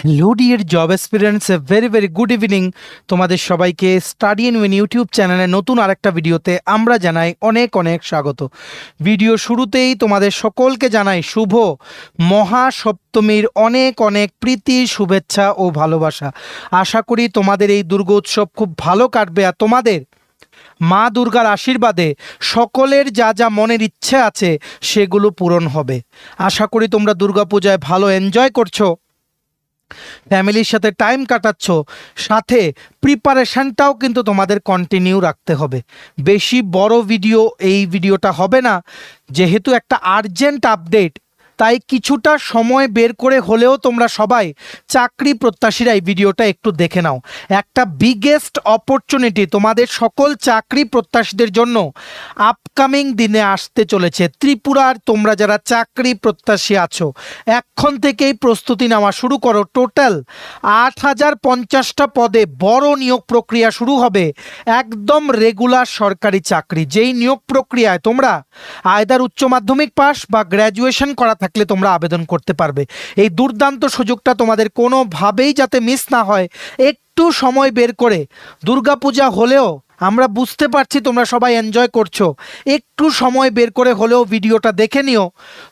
Hello dear job experience, very very good evening তোমাদের সবাইকে। Study and win YouTube চ্যানেলে নতুন আরেকটা ভিডিওতে আমরা জানাই অনেক অনেক স্বাগত। ভিডিও শুরুতেই তোমাদের সকলকে জানাই শুভ মহাসপ্তমীর অনেক অনেক প্রীতি, শুভেচ্ছা ও ভালোবাসা। আশা করি তোমাদের এই দুর্গোৎসব খুব ভালো কাটবে আর তোমাদের মা দুর্গার আশীর্বাদে সকলের যা যা মনের ইচ্ছে আছে সেগুলো পূরণ হবে। আশা করি তোমরা দুর্গাপূজায় ভালো এনজয় করছো, ফ্যামিলির সাথে টাইম কাটাচ্ছ, সাথে প্রিপারেশনটাও কিন্তু তোমাদের কন্টিনিউ রাখতে হবে। বেশি বড় ভিডিও এই ভিডিওটা হবে না, যেহেতু একটা আর্জেন্ট আপডেট, তাই কিছুটা সময় বের করে হলেও তোমরা সবাই চাকরি প্রত্যাশীরা এই ভিডিওটা একটু দেখে নাও। একটা বিগেস্ট অপরচুনিটি তোমাদের সকল চাকরি প্রত্যাশীদের জন্য আপকামিং দিনে আসতে চলেছে। ত্রিপুরার তোমরা যারা চাকরি প্রত্যাশী আছো, এখন থেকেই প্রস্তুতি নেওয়া শুরু করো। টোটাল ৮,০৫০টা পদে বড় নিয়োগ প্রক্রিয়া শুরু হবে, একদম রেগুলার সরকারি চাকরি। যেই নিয়োগ প্রক্রিয়ায় তোমরা আয়দার উচ্চ মাধ্যমিক পাস বা গ্র্যাজুয়েশন করা থাকলে তোমরা আবেদন করতে পারবে। এই দুর্দান্ত সুযোগটা তোমাদের কোনোভাবেই যাতে মিস না হয়, একটু সময় বের করে, দুর্গাপূজা হলেও আমরা বুঝতে পারছি তোমরা সবাই এনজয় করছো, একটু সময় বের করে হলেও ভিডিওটা দেখে নিও,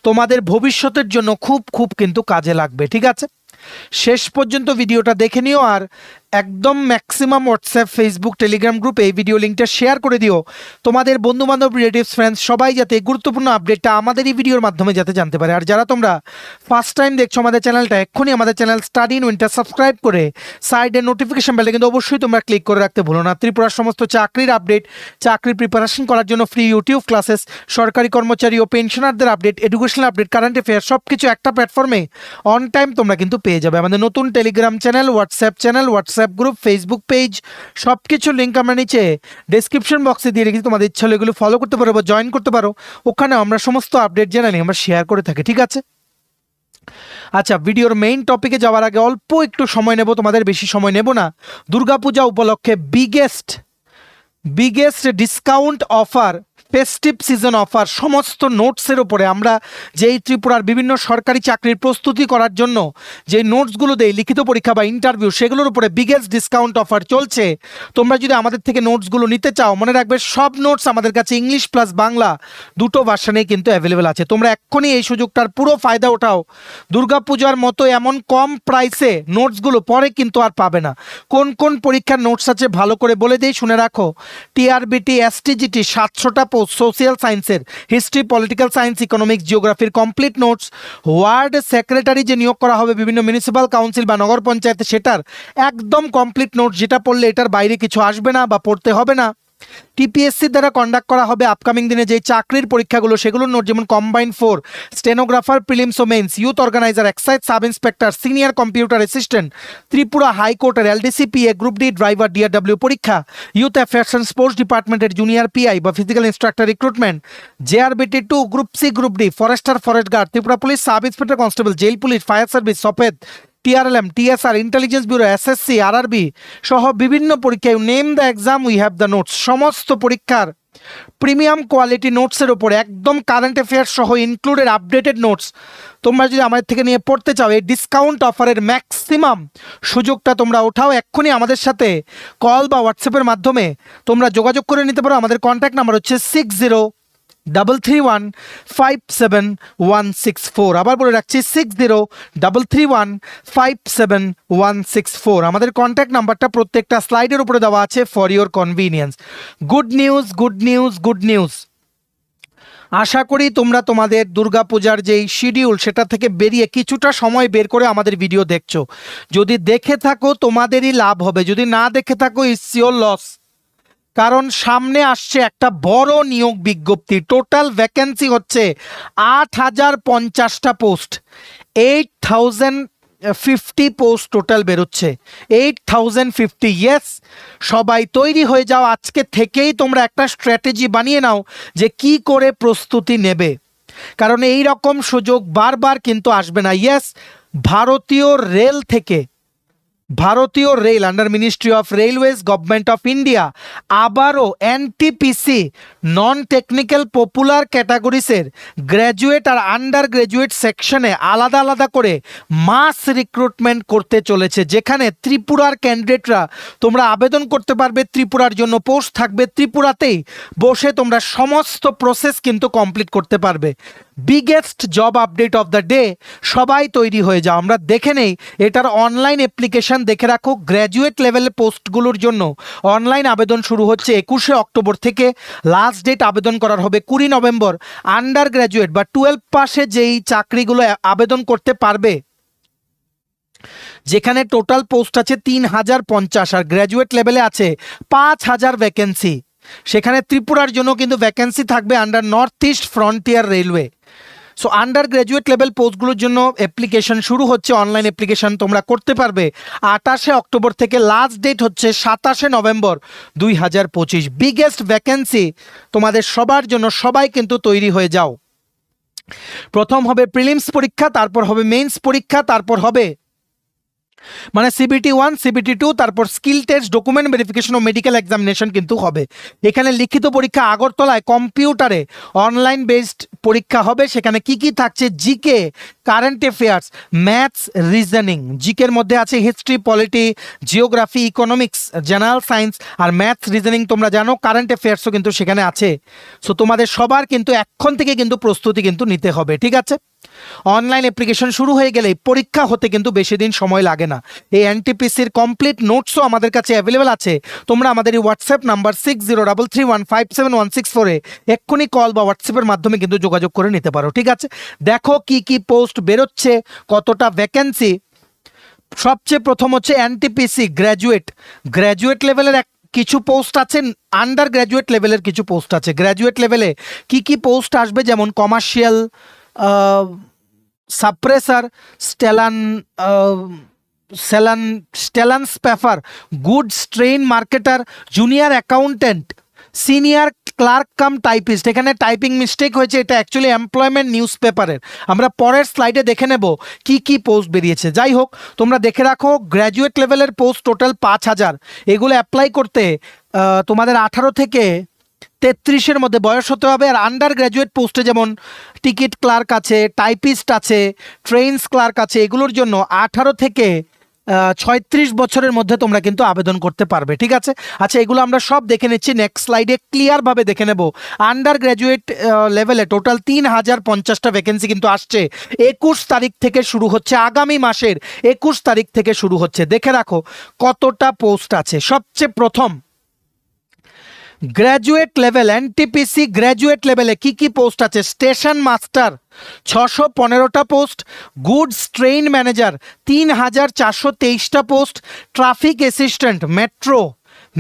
তোমাদের ভবিষ্যতের জন্য খুব খুব কিন্তু কাজে লাগবে। ঠিক আছে, শেষ পর্যন্ত ভিডিওটা দেখে নিও আর একদম ম্যাক্সিমাম হোয়াটসঅ্যাপ, ফেসবুক, টেলিগ্রাম গ্রুপে এই ভিডিও লিঙ্কটা শেয়ার করে দিও তোমাদের বন্ধুবান্ধব, রিলেটিভস, ফ্রেন্ডস সবাই যাতে গুরুত্বপূর্ণ আপডেটটা আমাদের এই ভিডিওর মাধ্যমে যাতে জানতে পারে। আর যারা তোমরা ফার্স্ট টাইম দেখছো আমাদের চ্যানেলটা, এক্ষুনি আমাদের চ্যানেল স্টাডি ইন উইনটা সাবস্ক্রাইব করে সাইডে নোটিফিকেশন বেলটা কিন্তু অবশ্যই তোমরা ক্লিক করে রাখতে ভুলো না। ত্রিপুরার সমস্ত চাকরির আপডেট, চাকরির প্রিপারেশন করার জন্য ফ্রি ইউটিউব ক্লাসেস, সরকারি কর্মচারী ও পেনশনারদের update, educational update, current affair সব কিছু একটা প্ল্যাটফর্মে অন টাইম তোমরা কিন্তু পেয়ে যাবে। আমাদের নতুন Telegram channel, WhatsApp group, Facebook page সব কিছু লিঙ্ক আমরা নিচে ডেসক্রিপশন বক্সে দিয়ে রেখেছি। তোমাদের ইচ্ছা হলে এগুলো ফলো করতে পারো বা জয়েন করতে পারো, ওখানে আমরা সমস্ত আপডেট জানালি আমরা শেয়ার করে থাকি। ঠিক আছে, আচ্ছা, ভিডিওর মেইন টপিকে যাওয়ার আগে অল্প একটু সময় নেব, তোমাদের বেশি সময় নেব না। দুর্গাপূজা উপলক্ষে biggest discount offer, festive season offer, সমস্ত নোটসের উপরে আমরা যেই ত্রিপুরার বিভিন্ন সরকারি চাকরির প্রস্তুতি করার জন্য যে নোটসগুলো দেই, লিখিত পরীক্ষা বা ইন্টারভিউ, সেগুলোর উপরে বিগেস্ট ডিসকাউন্ট অফার চলছে। তোমরা যদি আমাদের থেকে নোটসগুলো নিতে চাও, মনে রাখবে সব নোটস আমাদের কাছে ইংলিশ প্লাস বাংলা দুটো ভার্সনেই কিন্তু অ্যাভেলেবেল আছে। তোমরা এক্ষুনি এই সুযোগটার পুরো ফায়দা ওঠাও। দুর্গাপূজার মতো এমন কম প্রাইসে নোটসগুলো পরে কিন্তু আর পাবে না। কোন কোন পরীক্ষার নোটস আছে ভালো করে বলে দিই, শুনে রাখো। টিআরবিটি, এসটিজিটি 700টা পোস্ট, সোশিয়াল সায়েন্সের হিস্ট্রি, পলিটিক্যাল সায়েন্স, ইকোনমিক্স, জিওগ্রাফির কমপ্লিট নোটস, ওয়ার্ড সেক্রেটারি যে নিয়োগ করা হবে বিভিন্ন মিউনিসিপ্যাল কাউন্সিল বা নগর পঞ্চায়েতে, সেটার একদম কমপ্লিট নোটস, যেটা পড়লে এটার বাইরে কিছু আসবে না বা পড়তে হবে না। টিপিএসসি দ্বারা কন্ডাক্ট করা হবে আপকামিং দিনে যে চাকরির পরীক্ষাগুলো, সেগুলোর নোট, যেমন কম্বাইন্ড 4, স্টেনোগ্রাফার, প্রিলিমস ও mains, youth organiser, excise sub inspector, senior computer assistant, Tripura হাইকোর্টের LDCPA, group D driver, DRW পরীক্ষা, ইউথ অ্যাফেয়ার্স অ্যান্ড স্পোর্টস ডিপার্টমেন্টের জুনিয়র পিআই বা physical instructor recruitment, JRBT 2, group C, group D, forester, forest guard, Tripura police sub inspector constable, jail police, fire service, সফেদ, TRLM, TSR, intelligence bureau, SSC, RRB সহ বিভিন্ন পরীক্ষা, you name the exam we have the notes. সমস্ত পরীক্ষার premium quality নোটসের ওপরে একদম current affairs সহ included updated notes তোমরা যদি আমাদের থেকে নিয়ে পড়তে চাও, এই ডিসকাউন্ট অফারের ম্যাক্সিমাম সুযোগটা তোমরা ওঠাও। এক্ষুনি আমাদের সাথে কল বা হোয়াটসঅ্যাপের মাধ্যমে তোমরা যোগাযোগ করে নিতে পারো। আমাদের কন্ট্যাক্ট নাম্বার হচ্ছে 6033157164। আবার বলে রাখছি 6033157164। আমাদের কন্ট্যাক্ট নাম্বারটা প্রত্যেকটা স্লাইডের উপরে দেওয়া আছে for your convenience. Good news, আশা করি তোমরা তোমাদের দুর্গাপূজার যেই শিডিউল সেটা থেকে বেরিয়ে কিছুটা সময় বের করে আমাদের ভিডিও দেখছো। যদি দেখে থাকো তোমাদেরই লাভ হবে, যদি না দেখে থাকো ইটস ইওর লস। কারণ সামনে আসছে একটা বড় নিয়োগ বিজ্ঞপ্তি। টোটাল ভ্যাকেন্সি হচ্ছে 8,050টা পোস্ট, 8,050 পোস্ট টোটাল বেরোচ্ছে, 8,050। ইয়েস, সবাই তৈরি হয়ে যাও। আজকে থেকেই তোমরা একটা স্ট্র্যাটেজি বানিয়ে নাও যে কি করে প্রস্তুতি নেবে, কারণ এই রকম সুযোগ বারবার কিন্তু আসবে না। ইয়েস, ভারতীয় রেল থেকে ভারতীয় রেল under ministry of railways government of India আবারও এনটিপিসি নন টেকনিক্যাল পপুলার ক্যাটাগরিসের গ্র্যাজুয়েট আর আন্ডার গ্র্যাজুয়েট সেকশনে আলাদা আলাদা করে মাস রিক্রুটমেন্ট করতে চলেছে, যেখানে ত্রিপুরার ক্যান্ডিডেটরা তোমরা আবেদন করতে পারবে। ত্রিপুরার জন্য পোস্ট থাকবে, ত্রিপুরাতেই বসে তোমরা সমস্ত প্রসেস কিন্তু কমপ্লিট করতে পারবে। Biggest job update of the day, সবাই তৈরি হয়ে যাও। আমরা দেখে নেই এটার অনলাইন অ্যাপ্লিকেশন, দেখে রাখো। গ্র্যাজুয়েট লেভেলের পোস্টগুলোর জন্য অনলাইন আবেদন শুরু হচ্ছে 21শে অক্টোবর থেকে, লাস্ট ডেট আবেদন করার হবে 20 নভেম্বর। আন্ডার গ্র্যাজুয়েট বা 12 পাশে যেই চাকরিগুলো আবেদন করতে পারবে, যেখানে টোটাল পোস্ট আছে 3050 আর গ্র্যাজুয়েট লেভেলে আছে 5000 ভ্যাকেন্সি, সেখানে ত্রিপুরার জন্য কিন্তু ভ্যাকেন্সি থাকবে under north east frontier railway. So under graduate level পোস্টগুলোর জন্য অ্যাপ্লিকেশন শুরু হচ্ছে, অনলাইন অ্যাপ্লিকেশন তোমরা করতে পারবে 28শে অক্টোবর থেকে, লাস্ট ডেট হচ্ছে 27শে নভেম্বর 2025। বিগেস্ট ভ্যাকেন্সি তোমাদের সবার জন্য, সবাই কিন্তু তৈরি হয়ে যাও। প্রথম হবে প্রিলিমস পরীক্ষা, তারপর হবে মেইনস পরীক্ষা, তারপর হবে মানে CBT 1 CBT 2, তারপর স্কিল টেস্ট, ডকুমেন্ট ভেরিফিকেশন ও মেডিকেল এক্সামিনেশন কিন্তু হবে। এখানে লিখিত পরীক্ষা আগরতলায় কম্পিউটারে অনলাইন বেসড পরীক্ষা হবে। সেখানে কি কি থাকছে? GK, current affairs, maths, reasoning. জিকের মধ্যে আছে history, polity, geography, economics, general science আর ম্যাথস, রিজনিং তোমরা জানো। কারেন্ট অ্যাফেয়ার্সও কিন্তু সেখানে আছে। সো তোমাদের সবার কিন্তু এখন থেকে কিন্তু প্রস্তুতি কিন্তু নিতে হবে, ঠিক আছে? অনলাইন অ্যাপ্লিকেশন শুরু হয়ে গেলেই পরীক্ষা হতে কিন্তু বেশি দিন সময় লাগে না। এই এনটিপিসির কমপ্লিট নোটসও আমাদের কাছে অ্যাভেলেবেল আছে। তোমরা আমাদের এই হোয়াটসঅ্যাপ নাম্বার 6033157164-এ এক্ষুনি কল বা হোয়াটসঅ্যাপের মাধ্যমে কিন্তু যোগাযোগ করে নিতে পারো, ঠিক আছে? দেখো কি কি পোস্ট বেরোচ্ছে, কতটা ভ্যাকেন্সি। সবচেয়ে প্রথম হচ্ছে এনটিপিসি গ্র্যাজুয়েট লেভেলের কিছু পোস্ট আছে, আন্ডার গ্র্যাজুয়েট লেভেলের কিছু পোস্ট আছে। গ্র্যাজুয়েট লেভেলে কি কি পোস্ট আসবে, যেমন কমার্শিয়াল সাপ্রেসার, স্টেলান স্প্যাফার, goods train marketer, junior accountant, senior clerk cum typist. এখানে টাইপিং মিস্টেক হয়েছে, এটা অ্যাকচুয়ালি এমপ্লয়মেন্ট নিউজ পেপারের। আমরা পরের স্লাইডে দেখে নেব কি কি পোস্ট বেরিয়েছে। যাই হোক, তোমরা দেখে রাখো গ্র্যাজুয়েট লেভেলের পোস্ট টোটাল 5000। এগুলো অ্যাপ্লাই করতে তোমাদের 18 থেকে 33-এর মধ্যে বয়স হতে হবে। আর আন্ডার গ্র্যাজুয়েট পোস্টে যেমন টিকিট ক্লার্ক আছে, টাইপিস্ট আছে, ট্রেনস ক্লার্ক আছে, এগুলোর জন্য 18 থেকে 36 বছরের মধ্যে তোমরা কিন্তু আবেদন করতে পারবে, ঠিক আছে? আচ্ছা, এগুলো আমরা সব দেখে নিচ্ছি, নেক্সট স্লাইডে ক্লিয়ারভাবে দেখে নেব। আন্ডার গ্র্যাজুয়েট লেভেলে টোটাল 3050টা ভ্যাকেন্সি কিন্তু আসছে। 21 তারিখ থেকে শুরু হচ্ছে, আগামী মাসের 21 তারিখ থেকে শুরু হচ্ছে। দেখে রাখো কতটা পোস্ট আছে। সবচেয়ে প্রথম গ্র্যাজুয়েট লেভেল, এনটিপিসি গ্র্যাজুয়েট লেভেলে কি কি পোস্ট আছে? স্টেশন মাস্টার 615টা পোস্ট, গুডস ট্রেন ম্যানেজার 3423টা পোস্ট, ট্রাফিক অ্যাসিস্ট্যান্ট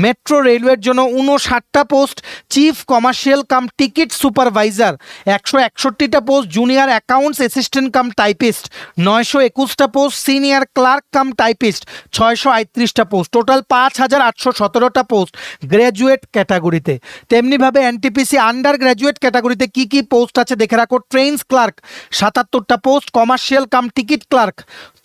মেট্রো রেলওয়ের জন্য 59টা post, chief commercial cum ticket supervisor 161টা post, junior accounts assistant cum typist 921টা post, senior clerk cum typist 638টা পোস্ট, টোটাল 5817টা পোস্ট গ্র্যাজুয়েট ক্যাটাগরিতে। তেমনিভাবে এনটিপিসি আন্ডার গ্র্যাজুয়েট ক্যাটাগরিতে কি কি পোস্ট আছে দেখে রাখো। ট্রেনস ক্লার্ক 77টা post, commercial cum ticket clerk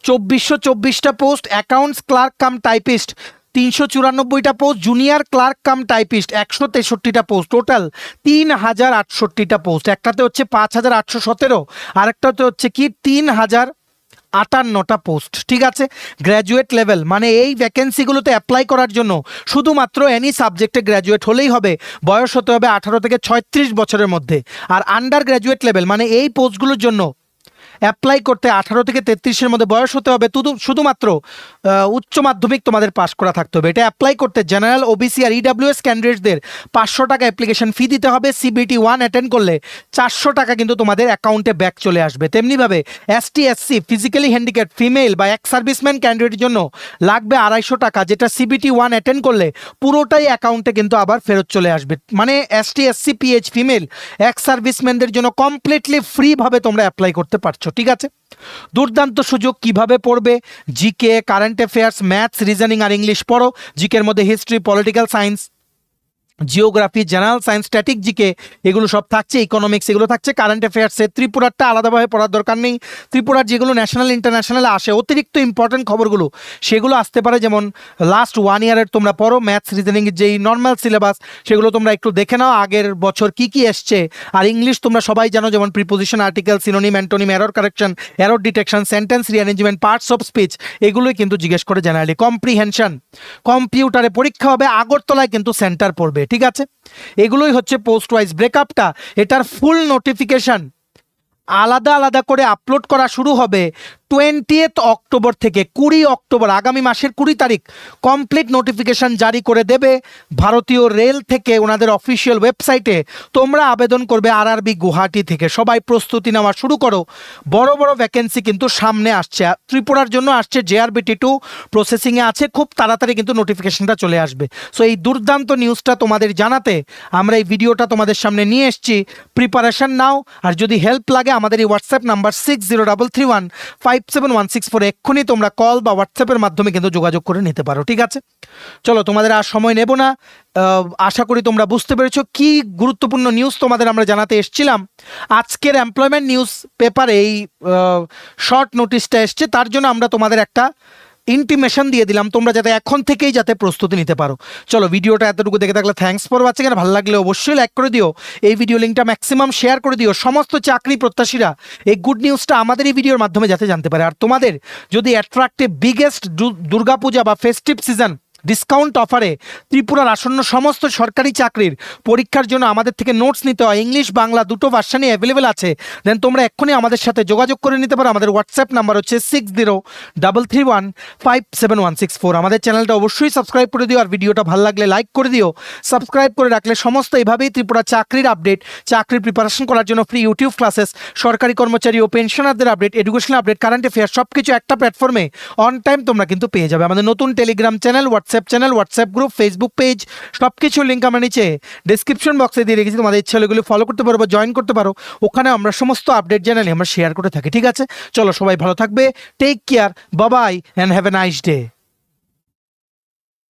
2424টা post, accounts clerk cum typist 394টা post, junior clerk cum typist 163টা পোস্ট, টোটাল 3068টা পোস্ট। একটাতে হচ্ছে 5817, আরেকটাতে হচ্ছে কি 3058টা পোস্ট, ঠিক আছে? গ্র্যাজুয়েট লেভেল মানে এই ভ্যাকেন্সিগুলোতে অ্যাপ্লাই করার জন্য শুধুমাত্র এনি সাবজেক্টে গ্র্যাজুয়েট হলেই হবে, বয়স হতে হবে 18 থেকে 36 বছরের মধ্যে। আর আন্ডার গ্র্যাজুয়েট লেভেল মানে এই পোস্টগুলোর জন্য অ্যাপ্লাই করতে 18 থেকে 33-এর মধ্যে বয়স হতে হবে, শুধুমাত্র উচ্চ মাধ্যমিক তোমাদের পাস করা থাকতে হবে। এটা অ্যাপ্লাই করতে জেনারেল, ওবিসি আর ইডাব্লিউএস ক্যান্ডিডেটদের 500 টাকা অ্যাপ্লিকেশন ফি দিতে হবে। CBT 1 অ্যাটেন্ড করলে 400 টাকা কিন্তু তোমাদের অ্যাকাউন্টে ব্যাক চলে আসবে। তেমনিভাবে ST SC, physically handicap, female বা এক্স সার্ভিসম্যান ক্যান্ডিডেটের জন্য লাগবে 250 টাকা, যেটা CBT 1 অ্যাটেন্ড করলে পুরোটাই অ্যাকাউন্টে কিন্তু আবার ফেরত চলে আসবে। মানে ST SC PH female ex সার্ভিসম্যানদের জন্য কমপ্লিটলি ফ্রিভাবে তোমরা অ্যাপ্লাই করতে পারছো, ঠিক আছে? দুর্দান্ত সুযোগ। কিভাবে পড়বে? GK, current affairs, maths, reasoning আর ইংলিশ পড়ো। জিকের মধ্যে history, political science, geography, general science, static GK এগুলো সব থাকছে, ইকোনমিক্স এগুলো থাকছে। কারেন্ট অ্যাফেয়ার্সে ত্রিপুরারটা আলাদাভাবে পড়ার দরকার নেই, ত্রিপুরার যেগুলো ন্যাশনাল ইন্টারন্যাশনালে আসে অতিরিক্ত ইম্পর্টেন্ট খবরগুলো সেগুলো আসতে পারে। যেমন লাস্ট 1 ইয়ারের তোমরা পড়ো ম্যাথস রিজনিংয়ের যেই নর্মাল সিলেবাস সেগুলো তোমরা একটু দেখে নাও, আগের বছর কি কি এসছে। আর ইংলিশ তোমরা সবাই জানো, যেমন preposition, article, synonym, antonym, error correction, error detection, sentence rearrangement, parts of speech এগুলোই কিন্তু জিজ্ঞেস করে জেনারেলি। কম্প্রিহেনশন, কম্পিউটারে পরীক্ষা হবে, আগরতলায় কিন্তু সেন্টার পড়বে, ঠিক আছে। এগুলোই হচ্ছে পোস্ট ওয়াইজ ব্রেকআপটা। এটার ফুল নোটিফিকেশন আলাদা আলাদা করে আপলোড করা শুরু হবে 20 অক্টোবর থেকে। 20 অক্টোবর আগামী মাসের 20 তারিখ কমপ্লিট নোটিফিকেশন জারি করে দেবে ভারতীয় রেল থেকে ওনাদের অফিসিয়াল ওয়েবসাইটে। তোমরা আবেদন করবে আরআরবি গুয়াহাটি থেকে। সবাই প্রস্তুতি নেওয়া শুরু করো, বড় বড় ভ্যাকেন্সি কিন্তু সামনে আসছে। ত্রিপুরার জন্য আসছে JRBT2 প্রসেসিংয়ে আছে, খুব তাড়াতাড়ি কিন্তু নোটিফিকেশনটা চলে আসবে। সো এই দুর্দান্ত নিউজটা তোমাদের জানাতে আমরা এই ভিডিওটা তোমাদের সামনে নিয়ে এসেছি। প্রিপারেশন নাও, আর যদি হেল্প লাগে আমাদের এই হোয়াটসঅ্যাপ নাম্বার 6033157164 এক্ষুনি তোমরা কল বা হোয়াটসঅ্যাপের মাধ্যমে কিন্তু যোগাযোগ করে নিতে পারো, ঠিক আছে। চলো, তোমাদের আর সময় নেব না। আশা করি তোমরা বুঝতে পেরেছো কি গুরুত্বপূর্ণ নিউজ তোমাদের আমরা জানাতে এসেছিলাম। আজকের এমপ্লয়মেন্ট নিউজ পেপারে এই শর্ট নোটিশটা এসছে, তার জন্য আমরা তোমাদের একটা ইন্টিমেশন দিয়ে দিলাম, তোমরা যাতে এখন থেকেই যাতে প্রস্তুতি নিতে পারো। চলো, ভিডিওটা এতটুকু দেখে থাকলে থ্যাঙ্কস ফর ওয়াচিং। আর ভালো লাগলে অবশ্যই লাইক করে দিও, এই ভিডিও লিঙ্কটা ম্যাক্সিমাম শেয়ার করে দিও। সমস্ত চাকরি প্রত্যাশীরা এই গুড নিউজটা আমাদের এই ভিডিওর মাধ্যমে যাতে জানতে পারে। আর তোমাদের যদি অ্যাট্রাক্টিভ বিগেস্ট দুর্গাপূজা বা ফেস্টিভ সিজন ডিসকাউন্ট অফারে ত্রিপুরার আসন্ন সমস্ত সরকারি চাকরির পরীক্ষার জন্য আমাদের থেকে নোটস নিতে হয়, ইংলিশ বাংলা দুটো ভার্সানই অ্যাভেলেবেল আছে, দেন তোমরা এক্ষুনি আমাদের সাথে যোগাযোগ করে নিতে পারো। আমাদের হোয়াটসঅ্যাপ নাম্বার হচ্ছে 6033157164। আমাদের চ্যানেলটা অবশ্যই সাবস্ক্রাইব করে দিও, আর ভিডিওটা ভালো লাগলে লাইক করে দিও। সাবস্ক্রাইব করে রাখলে সমস্ত এইভাবেই ত্রিপুরা চাকরির আপডেট, চাকরির প্রিপারেশন করার জন্য ফ্রি ইউটিউব ক্লাসেস, সরকারি কর্মচারী ও পেনশনারদের update, educational update, current affair সব কিছু একটা প্ল্যাটফর্মে অন টাইম তোমরা কিন্তু পেয়ে যাবে। আমাদের নতুন Telegram channel, WhatsApp group, Facebook page সব কিছুর লিঙ্ক আমরা নিচে ডিসক্রিপশন বক্সে দিয়ে রেখেছি। তোমাদের ইচ্ছা হলে ফলো করতে পারো বা জয়েন করতে পারো, ওখানে আমরা সমস্ত আপডেট চ্যানেলে আমরা শেয়ার করে থাকি, ঠিক আছে। চলো, সবাই ভালো থাকবে, take care, bye bye and have a nice day.